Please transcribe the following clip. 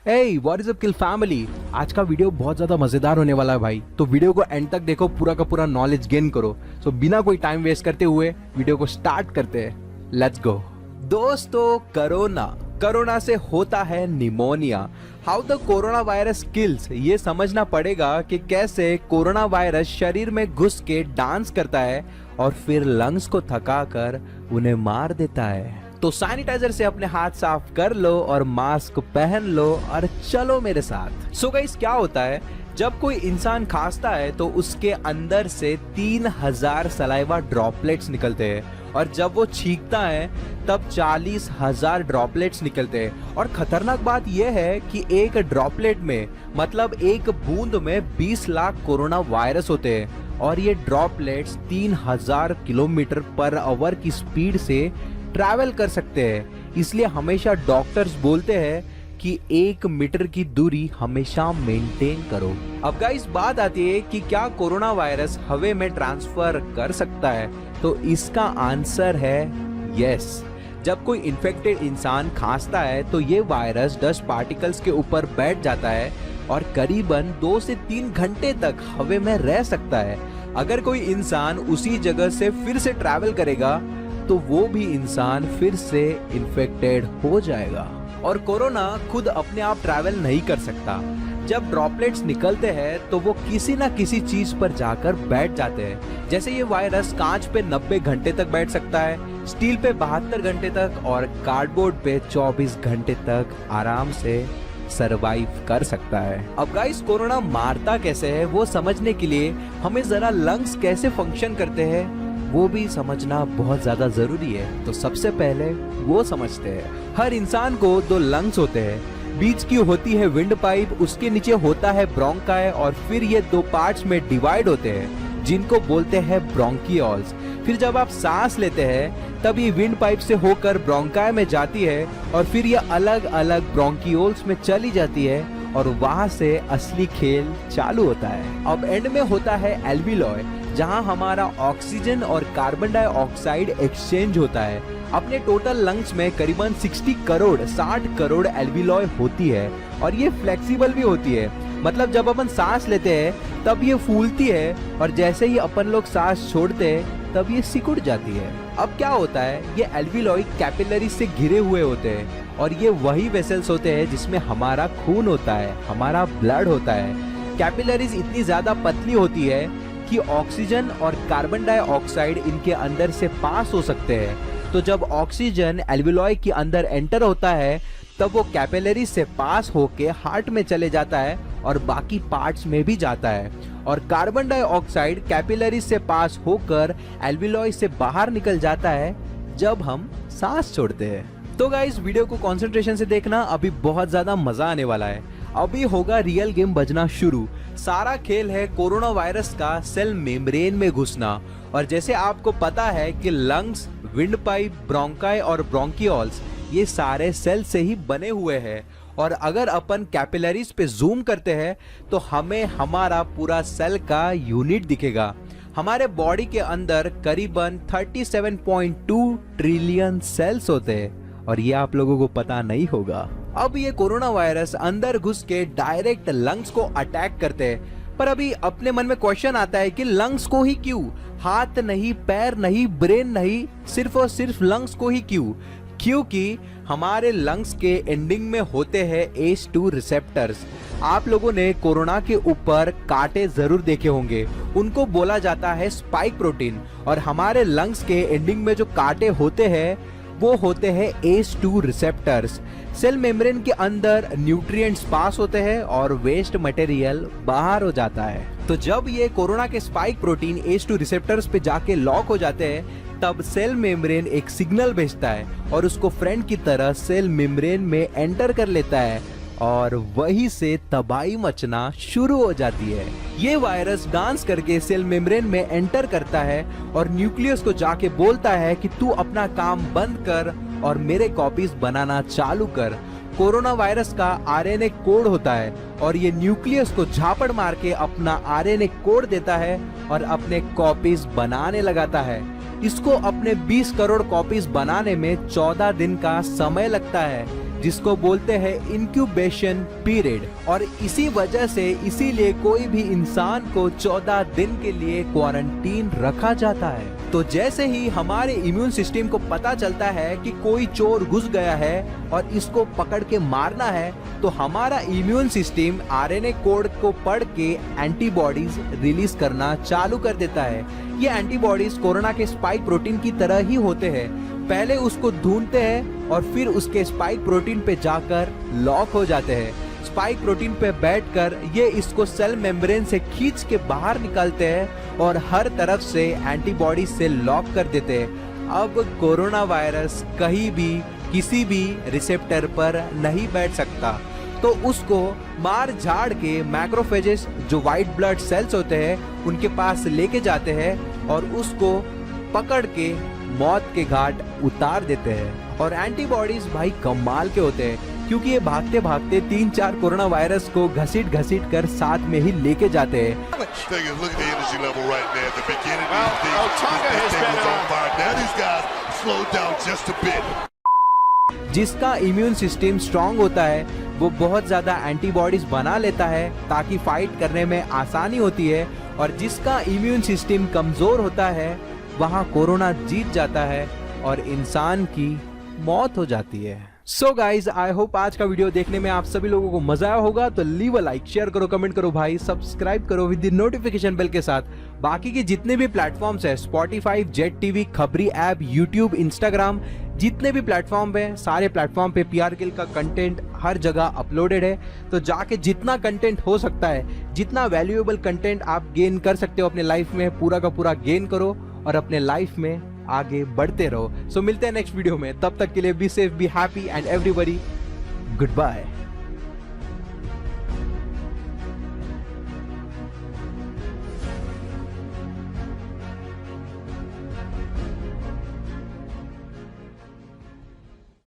Hey, what is up kill family. आज का video बहुत ज्यादा मजेदार होने वाला है भाई, तो वीडियो को एंड तक देखो, पूरा का पूरा नॉलेज गेन करो। सो बिना कोई टाइम वेस्ट करते हुए वीडियो को स्टार्ट करते हैं। Let's go. दोस्तों, कोरोना से होता है pneumonia. How the corona virus kills, ये समझना पड़ेगा कि कैसे कोरोना वायरस शरीर में घुस के डांस करता है और फिर लंग्स को थकाकर उन्हें मार देता है। तो सैनिटाइजर से अपने हाथ साफ कर लो और मास्क पहन लो और चलो मेरे साथ। सो गाइस, क्या होता है जब कोई इंसान खांसता है तो उसके अंदर से 3000 सलाइवा ड्रॉपलेट्स निकलते हैं, और जब वो छींकता है तब 40,000 ड्रॉपलेट्स निकलते हैं। और खतरनाक बात यह है कि एक ड्रॉपलेट में, मतलब एक बूंद में 20 लाख कोरोना वायरस होते हैं, और ये ड्रॉपलेट्स 3000 किलोमीटर पर आवर की स्पीड से ट्रैवल कर सकते हैं। इसलिए हमेशा डॉक्टर्स बोलते हैं कि 1 मीटर की दूरी हमेशा मेंटेन करो। अब गाइस, बात आती है कि क्या कोरोना वायरस हवा में ट्रांसफर कर सकता है, तो इसका आंसर है यस। जब कोई इन्फेक्टेड इंसान खांसता है तो ये वायरस डस्ट पार्टिकल्स के ऊपर बैठ जाता है और करीबन 2 से 3 घंटे तक हवा में रह सकता है। अगर कोई इंसान उसी जगह से फिर से ट्रैवल करेगा तो वो भी इंसान फिर से इन्फेक्टेड हो जाएगा। और कोरोना खुद अपने आप ट्रैवल नहीं कर सकता। जब ड्रॉपलेट्स निकलते हैं तो वो किसी ना किसी चीज पर जाकर बैठ जाते हैं। जैसे ये वायरस कांच पे 90 घंटे तक बैठ सकता है, स्टील पे 72 घंटे तक, और कार्डबोर्ड पे 24 घंटे तक आराम से सरवाइव कर सकता है। अब गाइस, कोरोना मारता कैसे है वो समझने के लिए हमें जरा लंग्स कैसे फंक्शन करते हैं वो भी समझना बहुत ज्यादा जरूरी है। तो सबसे पहले वो समझते हैं। हर इंसान को 2 लंग्स होते हैं। बीच की होती है विंड पाइप, उसके नीचे होता है ब्रोंकाई, और फिर ये 2 पार्ट्स में डिवाइड होते हैं जिनको बोलते हैं ब्रोंकियोल्स। फिर जब आप सांस लेते हैं तब ये विंड पाइप से होकर ब्रोंकाई में जाती है, और फिर ये अलग अलग ब्रोंकियोल्स में चली जाती है, और वहां से असली खेल चालू होता है। अब एंड में होता है एल्वियोलाई, जहां हमारा ऑक्सीजन और कार्बन डाइऑक्साइड एक्सचेंज होता है। अपने टोटल लंग्स में करीबन 60 करोड़ एल्वियोलाई होती है, और ये फ्लेक्सिबल भी होती है। मतलब जब अपन सांस लेते हैं तब ये फूलती है, और जैसे ही अपन लोग सांस छोड़ते हैं तब ये सिकुड़ जाती है। अब क्या होता है, ये एल्वियोलाई कैपिलरी से घिरे हुए होते हैं, और ये वही वेसल्स होते हैं जिसमें हमारा खून होता है, हमारा ब्लड होता है। कैपिलरीज इतनी ज्यादा पतली होती है कि ऑक्सीजन और कार्बन डाइऑक्साइड इनके अंदर से पास हो सकते हैं। तो जब ऑक्सीजन एल्वियोलाई के अंदर एंटर होता है तब वो कैपिलरी से पास होके हार्ट में चले जाता है और बाकी पार्ट्स में भी जाता है, और कार्बन डाइऑक्साइड कैपिलरी से पास होकर एल्वियोलाई से बाहर निकल जाता है जब हम सांस छोड़ते हैं। तो गाइस, वीडियो को कंसंट्रेशन से देखना, अभी बहुत ज्यादा मजा आने वाला है। अभी होगा रियल गेम बजना शुरू। सारा खेल है कोरोना वायरस का सेल मेम्ब्रेन में घुसना। और जैसे आपको पता है कि लंग्स, विंड पाइप, ब्रोंकाई और ब्रोंकियोल्स ये सारे सेल से ही बने हुए हैं। और अगर अपन कैपिलरीज पे जूम करते हैं तो हमें हमारा पूरा सेल का यूनिट दिखेगा। हमारे बॉडी के अंदर करीबन 37.2 ट्रिलियन सेल्स होते हैं, और ये आप लोगों को पता नहीं होगा। अब ये कोरोना वायरस अंदर घुस के डायरेक्ट लंग्स को अटैक करते हैं। पर अभी अपने मन में क्वेश्चन आता है कि लंग्स को ही क्यों? हाथ नहीं, पैर नहीं, ब्रेन नहीं, सिर्फ और सिर्फ लंग्स को ही क्यों? क्योंकि हमारे लंग्स के एंडिंग में होते हैं H2 रिसेप्टर्स। आप लोगों ने कोरोना के ऊपर कांटे जरूर देखे होंगे, उनको बोला जाता है स्पाइक प्रोटीन। और हमारे लंग्स के एंडिंग में जो कांटे होते हैं वो होते हैं H2 रिसेप्टर्स। सेल मेम्ब्रेन के अंदर न्यूट्रिएंट्स पास होते हैं और वेस्ट मटेरियल बाहर हो जाता है। तो जब ये कोरोना के स्पाइक प्रोटीन H2 रिसेप्टर्स पे जाके लॉक हो जाते हैं तब सेल मेम्ब्रेन एक सिग्नल भेजता है और उसको फ्रेंड की तरह सेल मेम्ब्रेन में एंटर कर लेता है, और वहीं से तबाही मचना शुरू हो जाती है। ये वायरस डांस करके सेल मेम्ब्रेन में एंटर करता है और न्यूक्लियस को जाके बोलता है कि तू अपना काम बंद कर और मेरे कॉपीज बनाना चालू कर। कोरोना वायरस का आरएनए कोड होता है, और ये न्यूक्लियस को झापड़ मार के अपना आरएनए कोड देता है और अपने कॉपीज बनाने लगाता है। इसको अपने 20 करोड़ कॉपीज बनाने में 14 दिन का समय लगता है। जिसको बोलते हैं इंक्यूबेशन पीरियड। और इसी वजह से इसीलिए कोई भी इंसान को 14 दिन के लिए क्वारंटीन रखा जाता है। तो जैसे ही हमारे इम्यून सिस्टम को पता चलता है कि कोई चोर घुस गया है और इसको पकड़ के मारना है, तो हमारा इम्यून सिस्टम आरएनए कोड को पढ़ के एंटीबॉडीज रिलीज करना चालू कर देता है। ये एंटीबॉडीज कोरोना के स्पाइक प्रोटीन की तरह ही होते हैं। पहले उसको ढूंढते हैं और फिर उसके स्पाइक प्रोटीन पे जाकर लॉक हो जाते हैं। स्पाइक प्रोटीन पे बैठकर ये इसको सेल मेम्ब्रेन से खींच के बाहर निकालते हैं और हर तरफ से एंटीबॉडी से लॉक कर देते हैं। अब कोरोना वायरस कहीं भी किसी भी रिसेप्टर पर नहीं बैठ सकता, तो उसको मार झाड़ के मैक्रोफेजेस जो व्हाइट ब्लड सेल्स होते हैं उनके पास लेके जाते हैं और उसको पकड़ के मौत के घाट उतार देते हैं। और एंटीबॉडीज भाई कमाल के होते हैं, क्योंकि ये भागते भागते 3-4 कोरोना वायरस को घसीट कर साथ में ही लेके जाते हैं। जिसका इम्यून सिस्टम स्ट्रांग होता है वो बहुत ज्यादा एंटीबॉडीज बना लेता है ताकि फाइट करने में आसानी होती है, और जिसका इम्यून सिस्टम कमजोर होता है वहां कोरोना जीत जाता है और इंसान की मौत हो जाती है। सो गाइज, आई होप आज का वीडियो देखने में आप सभी लोगों को मजा आया होगा। तो लीव अ लाइक, शेयर करो, कमेंट करो भाई, सब्सक्राइब करो विद द नोटिफिकेशन बेल के साथ। बाकी के जितने भी प्लेटफॉर्म्स है, स्पॉटिफाई, जेट टीवी, खबरी ऐप, यूट्यूब, इंस्टाग्राम, जितने भी प्लेटफॉर्म है, सारे प्लेटफॉर्म पे पीआर गिल का कंटेंट हर जगह अपलोडेड है। तो जाके जितना कंटेंट हो सकता है, जितना वैल्यूएबल कंटेंट आप गेन कर सकते हो अपने लाइफ में, पूरा का पूरा गेन करो और अपने लाइफ में आगे बढ़ते रहो। सो मिलते हैं नेक्स्ट वीडियो में, तब तक के लिए be safe, be happy and everybody good bye.